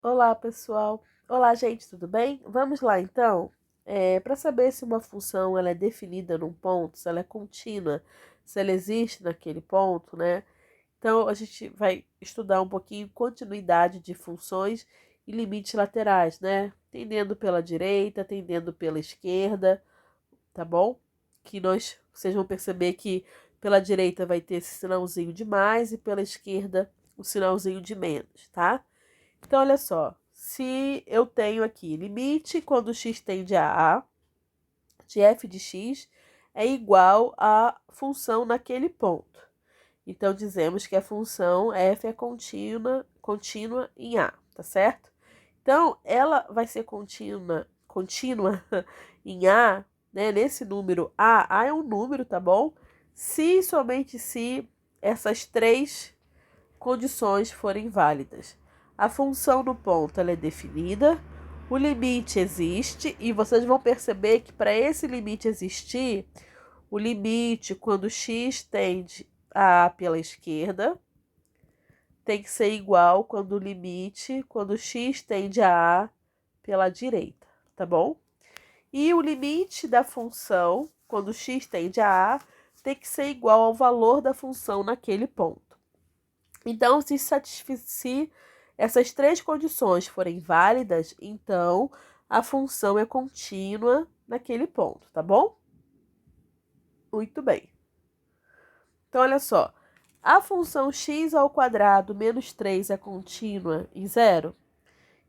Olá, pessoal. Olá, gente, tudo bem? Vamos lá, então. Para saber se uma função ela é definida num ponto, se ela é contínua, se ela existe naquele ponto, né? Então, a gente vai estudar um pouquinho continuidade de funções e limites laterais, né? Tendendo pela direita, tendendo pela esquerda, tá bom? Vocês vão perceber que pela direita vai ter esse sinalzinho de mais e pela esquerda o sinalzinho de menos, tá? Então, olha só. Se eu tenho aqui limite quando x tende a de f de x é igual à função naquele ponto. Então, dizemos que a função f é contínua em a, tá certo? Então, ela vai ser contínua em a, né? Nesse número a é um número, tá bom? Se somente se essas três condições forem válidas. A função no ponto ela é definida, o limite existe e vocês vão perceber que para esse limite existir, o limite quando x tende a pela esquerda tem que ser igual quando x tende a pela direita, tá bom? E o limite da função quando x tende a tem que ser igual ao valor da função naquele ponto. Então, se essas três condições forem válidas, então a função é contínua naquele ponto, tá bom? Muito bem. Então, olha só. A função x ao quadrado menos 3 é contínua em zero?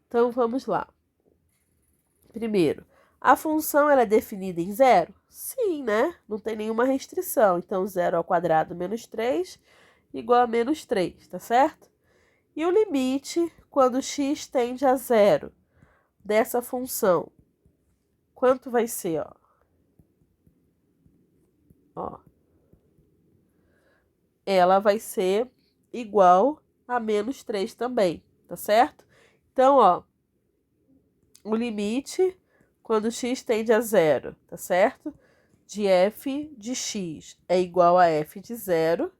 Então, vamos lá. Primeiro, a função ela é definida em zero? Sim, né? Não tem nenhuma restrição. Então, 0 ao quadrado menos 3 igual a menos 3, tá certo? E o limite quando x tende a zero dessa função, quanto vai ser, ó? Ó, ela vai ser igual a menos 3 também, tá certo? Então, ó, o limite quando x tende a zero, tá certo? De f de x é igual a f de zero.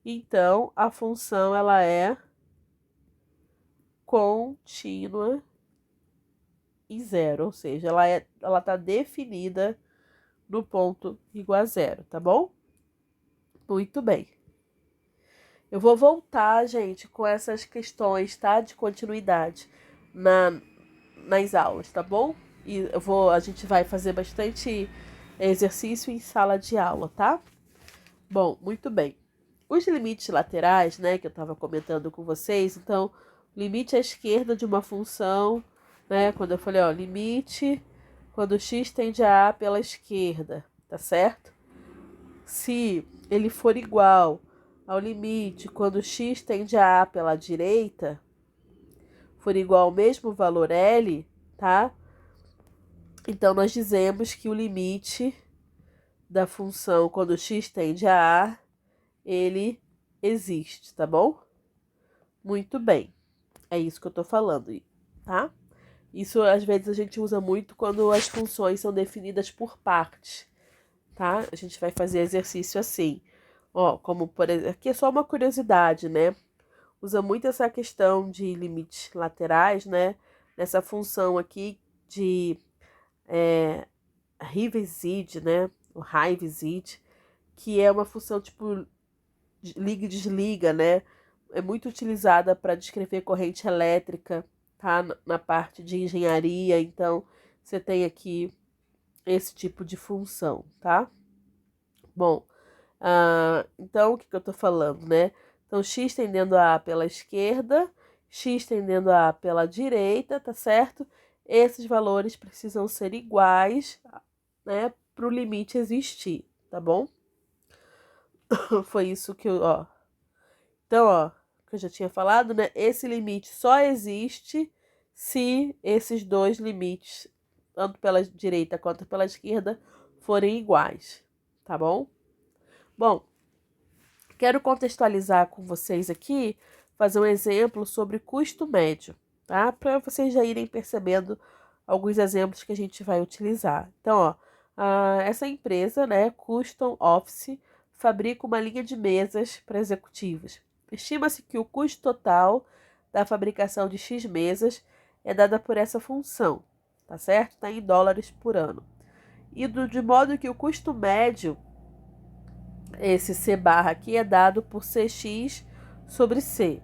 Então, a função ela é contínua em zero, ou seja, ela tá definida no ponto igual a zero, tá bom? Muito bem. Eu vou voltar, gente, com essas questões, tá? De continuidade nas aulas, tá bom? E a gente vai fazer bastante exercício em sala de aula, tá? Bom, muito bem. Os limites laterais, né, que eu estava comentando com vocês, então, limite à esquerda de uma função, né, quando eu falei, ó, limite quando x tende a pela esquerda, tá certo? Se ele for igual ao limite quando x tende a pela direita, for igual ao mesmo valor L, tá? Então, nós dizemos que o limite da função quando x tende a ele existe, tá bom? Muito bem. É isso que eu tô falando, tá? Isso, às vezes, a gente usa muito quando as funções são definidas por partes, tá? A gente vai fazer exercício assim. Ó, como por exemplo, aqui é só uma curiosidade, né? Usa muito essa questão de limites laterais, né? Nessa função aqui de Rietveld, né? O Rietveld, que é uma função tipo liga e desliga, né? É muito utilizada para descrever corrente elétrica, tá? Na parte de engenharia, então você tem aqui esse tipo de função, tá? Bom, então, o que eu estou falando, né? Então, x tendendo a pela esquerda, x tendendo a pela direita, tá certo? Esses valores precisam ser iguais, né? Para o limite existir, tá bom? Foi isso que eu, ó. Então, ó, que eu já tinha falado, né? Esse limite só existe se esses dois limites, tanto pela direita quanto pela esquerda, forem iguais, tá bom? Bom, quero contextualizar com vocês aqui, fazer um exemplo sobre custo médio, tá? Para vocês já irem percebendo alguns exemplos que a gente vai utilizar. Então, ó, essa empresa, né, Custom Office, fabrica uma linha de mesas para executivos. Estima-se que o custo total da fabricação de X mesas é dada por essa função, tá certo? Está em dólares por ano. E de modo que o custo médio, esse C barra aqui, é dado por Cx sobre C,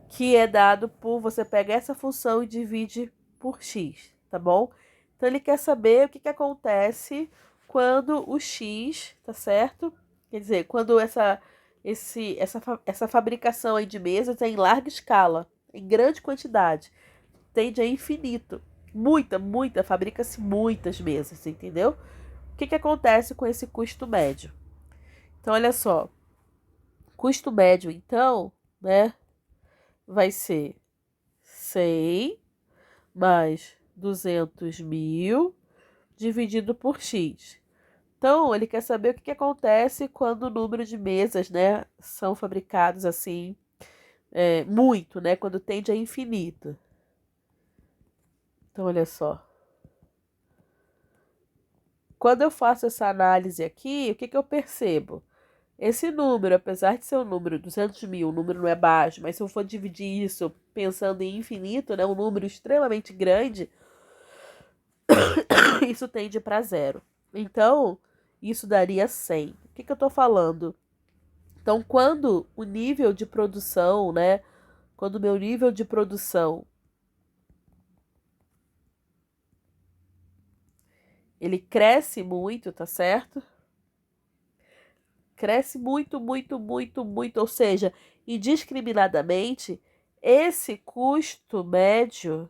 que é dado por, você pega essa função e divide por x, tá bom? Então, ele quer saber o que acontece quando o x, tá certo? Quer dizer, quando essa fabricação aí de mesas é em larga escala, em grande quantidade, tende a infinito. Fabrica-se muitas mesas, entendeu? O que acontece com esse custo médio? Então, olha só, custo médio, então, né, vai ser 100 mais 200 mil dividido por x. Então, ele quer saber o que acontece quando o número de mesas, né, são fabricados assim, muito, né, quando tende a infinito. Então, olha só. Quando eu faço essa análise aqui, o que eu percebo? Esse número, apesar de ser um número, 200 mil, o número não é baixo, mas se eu for dividir isso pensando em infinito, né, um número extremamente grande, isso tende para zero. Então, isso daria 100. O que eu estou falando? Então, quando o nível de produção, né, quando o meu nível de produção ele cresce muito, tá certo? Cresce muito, ou seja, indiscriminadamente, esse custo médio,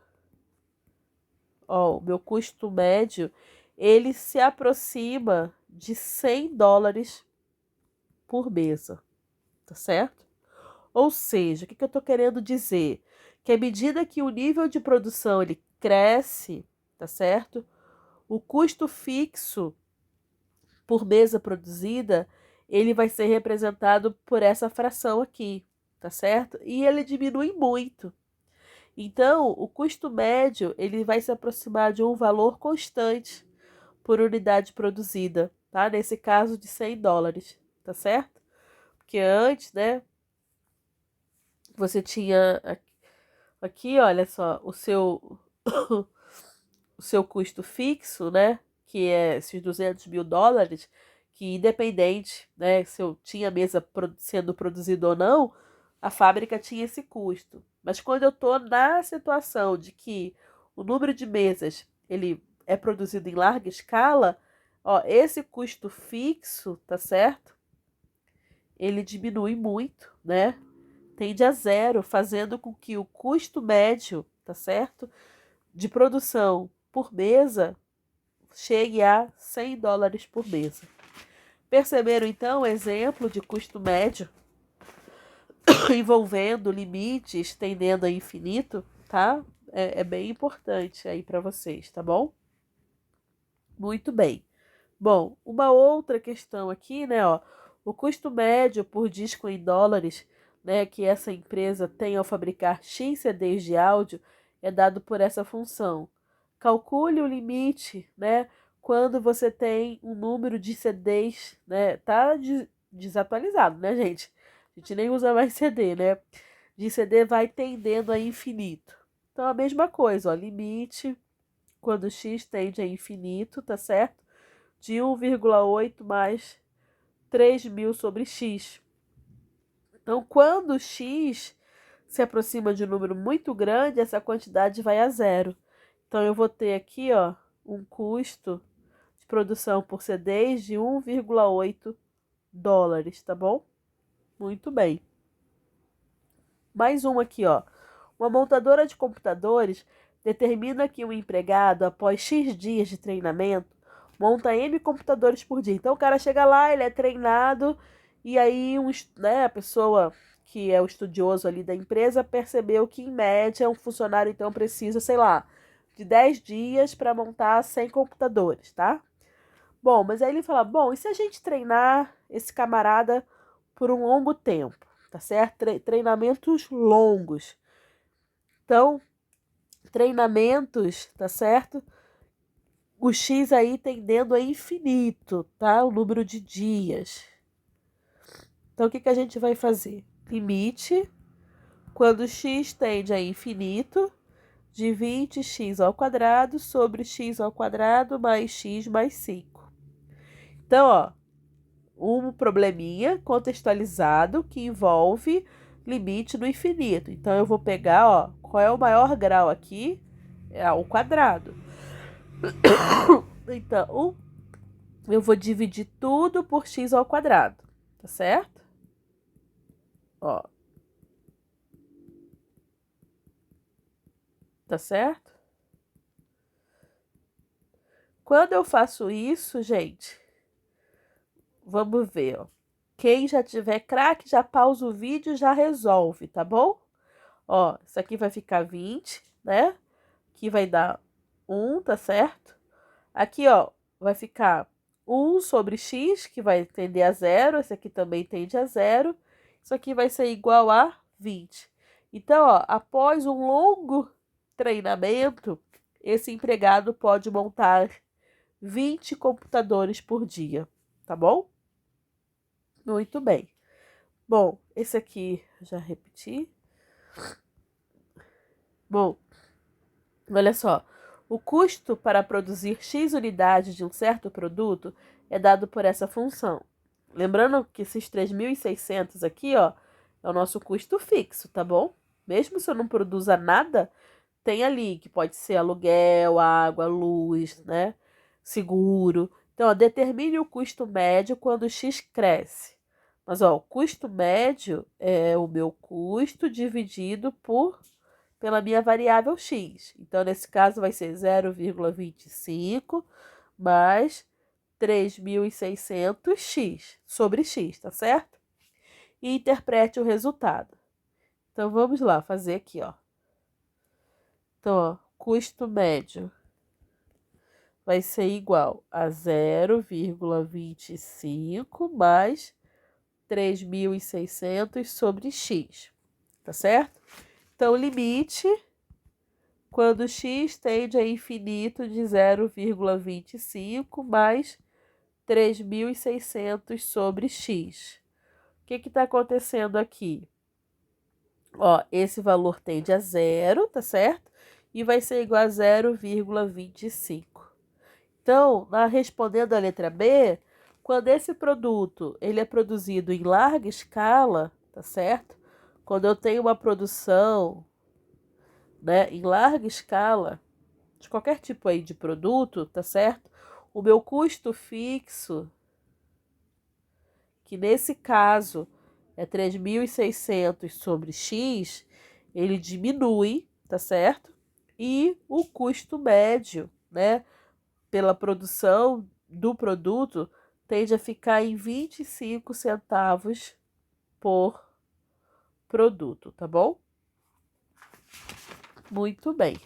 ó, o meu custo médio, ele se aproxima de 100 dólares por mesa, tá certo? Ou seja, o que eu estou querendo dizer? Que à medida que o nível de produção ele cresce, tá certo? O custo fixo por mesa produzida, ele vai ser representado por essa fração aqui, tá certo? E ele diminui muito. Então, o custo médio, ele vai se aproximar de um valor constante por unidade produzida, tá? Nesse caso de 100 dólares, tá certo? Porque antes, né, você tinha aqui, olha só, o seu custo fixo, né, que é esses 200 mil dólares, que independente, né, se eu tinha mesa sendo produzida ou não, a fábrica tinha esse custo. Mas quando eu estou na situação de que o número de mesas ele é produzido em larga escala, ó, esse custo fixo, tá certo? Ele diminui muito, né? Tende a zero, fazendo com que o custo médio, tá certo? De produção por mesa chegue a 100 dólares por mesa. Perceberam, então, o exemplo de custo médio envolvendo limites tendendo a infinito, tá? É bem importante aí para vocês, tá bom? Muito bem. Bom, uma outra questão aqui, né, ó, o custo médio por disco em dólares, né, que essa empresa tem ao fabricar X CDs de áudio é dado por essa função. Calcule o limite, né, quando você tem um número de CDs, né, tá desatualizado, né, gente? A gente nem usa mais CD, né? De CD vai tendendo a infinito. Então, a mesma coisa, ó, limite quando x tende a infinito, tá certo? De 1,8 mais 3.000 sobre x. Então, quando x se aproxima de um número muito grande, essa quantidade vai a zero. Então, eu vou ter aqui, ó, um custo de produção por CDs de 1,8 dólares, tá bom? Muito bem. Mais um aqui, ó. Uma montadora de computadores determina que um empregado, após X dias de treinamento, monta M computadores por dia. Então o cara chega lá, ele é treinado, e aí né, a pessoa que é o estudioso ali da empresa percebeu que, em média, um funcionário então precisa, sei lá, de 10 dias para montar 100 computadores, tá? Bom, mas aí ele fala, bom, e se a gente treinar esse camarada por um longo tempo, tá certo? Treinamentos longos. Então, treinamentos, tá certo? O X aí tendendo a infinito, tá? O número de dias. Então, o que a gente vai fazer? Limite, quando X tende a infinito, de 20x ao quadrado sobre x ao quadrado mais x mais 5. Então, ó, um probleminha contextualizado que envolve limite no infinito. Então, eu vou pegar, ó, qual é o maior grau aqui? É o quadrado. Então, eu vou dividir tudo por x ao quadrado, tá certo? Ó. Tá certo? Quando eu faço isso, gente, vamos ver, ó. Quem já tiver craque, já pausa o vídeo e já resolve, tá bom? Ó, isso aqui vai ficar 20, né? Aqui vai dar 1, tá certo? Aqui, ó, vai ficar 1 sobre x, que vai tender a zero. Esse aqui também tende a zero. Isso aqui vai ser igual a 20. Então, ó, após um longo treinamento, esse empregado pode montar 20 computadores por dia, tá bom? Muito bem. Bom, esse aqui já repeti. Bom, olha só. O custo para produzir X unidades de um certo produto é dado por essa função. Lembrando que esses 3.600 aqui, ó, é o nosso custo fixo, tá bom? Mesmo se eu não produza nada, tem ali, que pode ser aluguel, água, luz, né? Seguro. Então, ó, determine o custo médio quando x cresce. Mas, ó, o custo médio é o meu custo dividido pela minha variável x. Então, nesse caso, vai ser 0,25 mais 3.600x sobre x, tá certo? E interprete o resultado. Então, vamos lá fazer aqui, ó. Então, ó, custo médio vai ser igual a 0,25 mais 3.600 sobre x, tá certo? Então, limite, quando x tende a infinito, de 0,25 mais 3.600 sobre x. O que está acontecendo aqui? Ó, esse valor tende a zero, tá certo? E vai ser igual a 0,25. Então, respondendo a letra B, quando esse produto ele é produzido em larga escala, tá certo? Quando eu tenho uma produção, né, em larga escala, de qualquer tipo aí de produto, tá certo? O meu custo fixo, que nesse caso é 3.600 sobre x, ele diminui, tá certo? E o custo médio, né, pela produção do produto, tende a ficar em 25 centavos por produto, tá bom? Muito bem.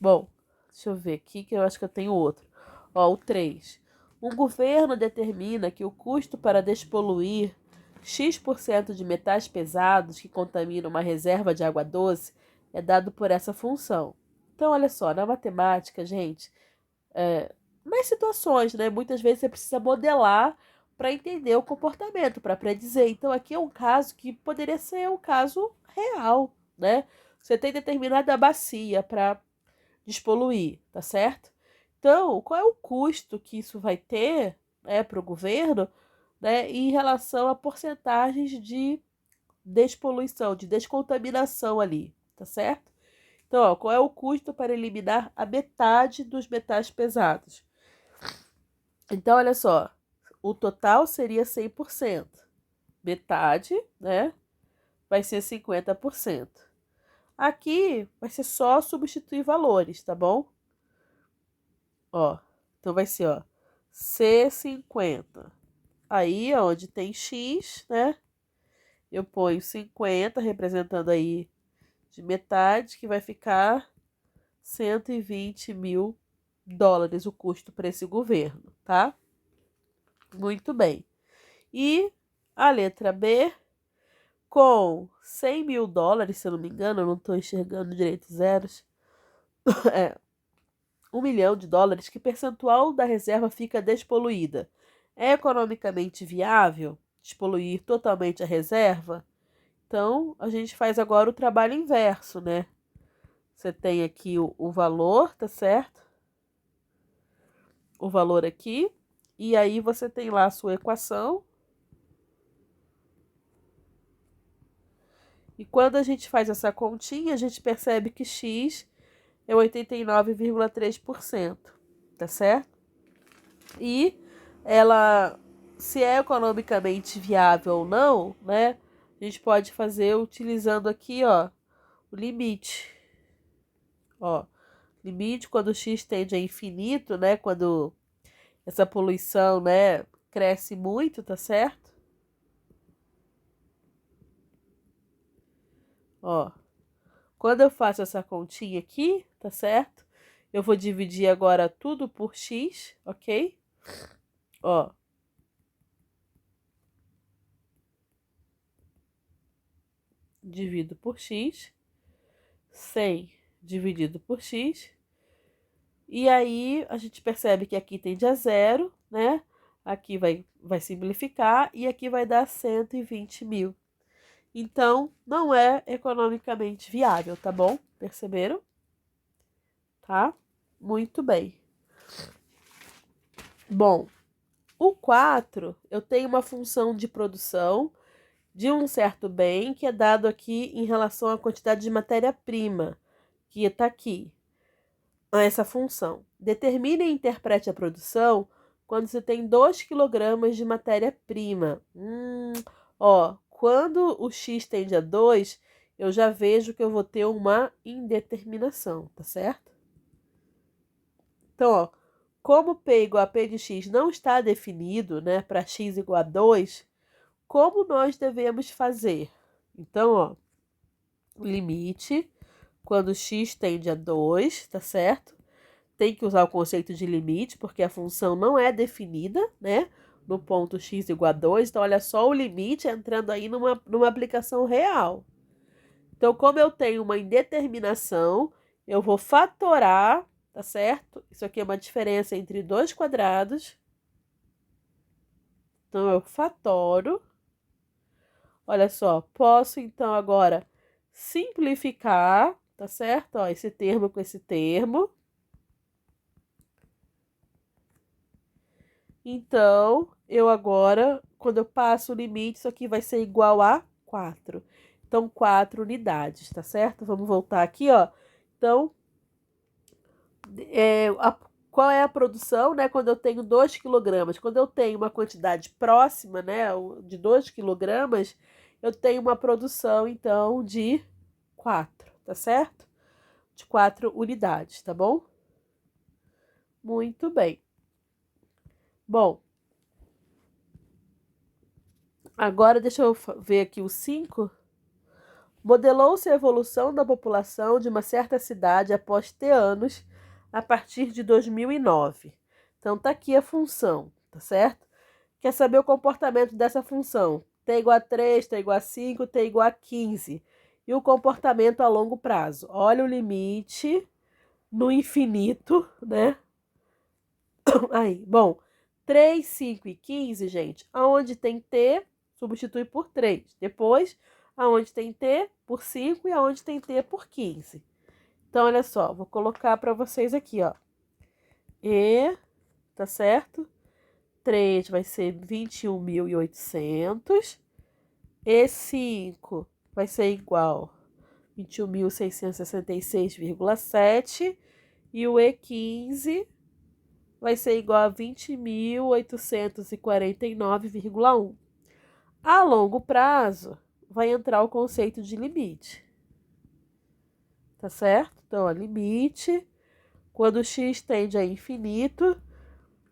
Bom, deixa eu ver aqui que eu acho que eu tenho outro. Ó, o 3. Um governo determina que o custo para despoluir X% de metais pesados que contaminam uma reserva de água doce é dado por essa função. Então, olha só, na matemática, gente, nas situações, né? Muitas vezes você precisa modelar para entender o comportamento, para predizer. Então, aqui é um caso que poderia ser um caso real, né? Você tem determinada bacia para despoluir, tá certo? Então, qual é o custo que isso vai ter, né, para o governo, né, em relação a porcentagens de despoluição, de descontaminação ali, tá certo? Então, ó, qual é o custo para eliminar a metade dos metais pesados? Então, olha só, o total seria 100%. Metade, né, vai ser 50%. Aqui vai ser só substituir valores, tá bom? Ó, então vai ser, ó, C50. Aí, onde tem X, né, eu ponho 50, representando aí de metade, que vai ficar 120 mil dólares o custo para esse governo, tá? Muito bem. E a letra B, com 100 mil dólares, se eu não me engano, eu não estou enxergando direito os zeros, é 1 milhão de dólares, que percentual da reserva fica despoluída? É economicamente viável despoluir totalmente a reserva? Então, a gente faz agora o trabalho inverso, né? Você tem aqui o valor, tá certo? O valor aqui. E aí você tem lá a sua equação. E quando a gente faz essa continha, a gente percebe que x é 89,3%, tá certo? E ela, se é economicamente viável ou não, né? A gente pode fazer utilizando aqui, ó, o limite. Ó, limite quando x tende a infinito, né? Quando essa poluição, né, cresce muito, tá certo? Ó, quando eu faço essa continha aqui, tá certo? Eu vou dividir agora tudo por x, ok? Ó. Divido por x. 100 dividido por x. E aí, a gente percebe que aqui tende a zero, né? Aqui vai simplificar e aqui vai dar 120 mil. Então, não é economicamente viável, tá bom? Perceberam? Tá? Muito bem. Bom, o 4, eu tenho uma função de produção de um certo bem que é dado aqui em relação à quantidade de matéria-prima, que está aqui, a essa função. Determine e interprete a produção quando você tem 2 kg de matéria-prima. Ó, quando o x tende a 2, eu já vejo que eu vou ter uma indeterminação, tá certo? Então, ó, como P igual a P de x não está definido, né, para x igual a 2, como nós devemos fazer? Então, ó, limite, quando x tende a 2, tá certo? Tem que usar o conceito de limite, porque a função não é definida, né? No ponto x igual a 2. Então, olha só o limite entrando aí numa aplicação real. Então, como eu tenho uma indeterminação, eu vou fatorar, tá certo? Isso aqui é uma diferença entre dois quadrados. Então, eu fatoro. Olha só, posso então agora simplificar, tá certo? Ó, esse termo com esse termo. Então, eu agora, quando eu passo o limite, isso aqui vai ser igual a 4. Então, 4 unidades, tá certo? Vamos voltar aqui, ó. Então, qual é a produção, né? Quando eu tenho 2 quilogramas. Quando eu tenho uma quantidade próxima, né, de 2 quilogramas, eu tenho uma produção, então, de 4, tá certo? De 4 unidades, tá bom? Muito bem. Bom, agora deixa eu ver aqui o 5. Modelou-se a evolução da população de uma certa cidade após T anos, a partir de 2009. Então, tá aqui a função, tá certo? Quer saber o comportamento dessa função? T igual a 3, T igual a 5, T igual a 15. E o comportamento a longo prazo. Olha o limite no infinito, né? Aí, bom, 3, 5 e 15, gente, aonde tem T, substitui por 3. Depois, aonde tem T, por 5 e aonde tem T, por 15. Então, olha só, vou colocar para vocês aqui, ó. E, tá certo? 3 vai ser 21.800. E 5 vai ser igual a 21.666,7. E o E15 vai ser igual a 20.849,1. A longo prazo, vai entrar o conceito de limite. Tá certo? Então, ó, limite, quando x tende a infinito,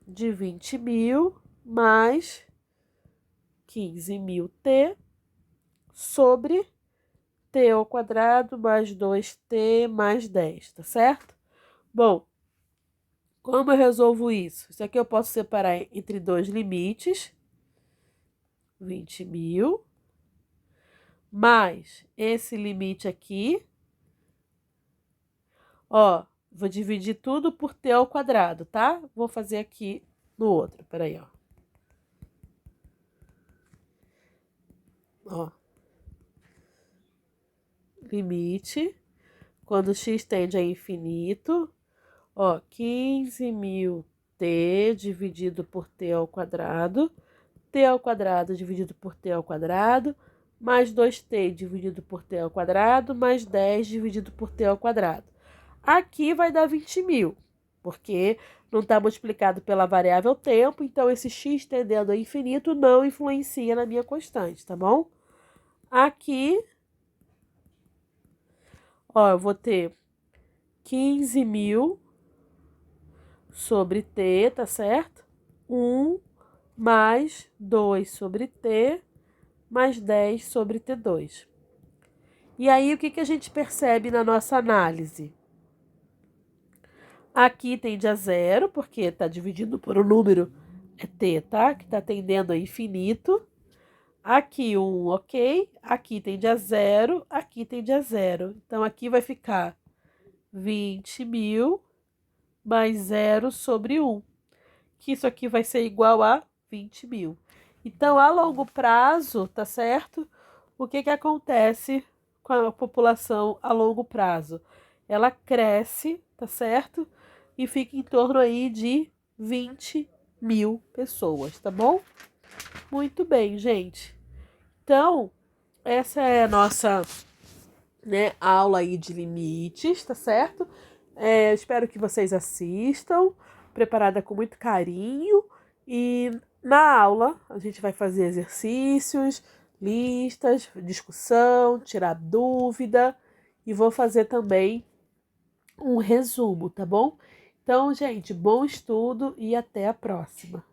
de 20 mil mais 15.000t sobre t ao quadrado mais 2t mais 10, tá certo? Bom, como eu resolvo isso? Isso aqui eu posso separar entre dois limites. 20 mil, mais esse limite aqui. Ó, vou dividir tudo por t ao quadrado, tá? Vou fazer aqui no outro, peraí, ó. Ó. Limite, Quando x tende a infinito, ó, 15.000t dividido por t ao quadrado dividido por t ao quadrado, mais 2t dividido por t ao quadrado, mais 10 dividido por t ao quadrado. Aqui vai dar 20.000, porque não está multiplicado pela variável tempo, então esse x tendendo a infinito não influencia na minha constante, tá bom? Aqui, ó, eu vou ter 15.000 sobre t, tá certo? 1 mais 2 sobre t, mais 10 sobre t2. E aí, o que a gente percebe na nossa análise? Aqui tende a zero, porque está dividindo por um número, é t, tá? Que está tendendo a infinito. Aqui 1, ok. Aqui tende a zero, aqui tende a zero. Então, aqui vai ficar 20.000 mais 0 sobre 1. Que isso aqui vai ser igual a 20.000. Então, a longo prazo, tá certo? O que acontece com a população a longo prazo? Ela cresce, tá certo? E fica em torno aí de 20.000 pessoas, tá bom? Muito bem, gente. Então, essa é a nossa, né, aula aí de limites, tá certo? Espero que vocês assistam, preparada com muito carinho. E na aula a gente vai fazer exercícios, listas, discussão, tirar dúvida e vou fazer também um resumo, tá bom? Então, gente, bom estudo e até a próxima.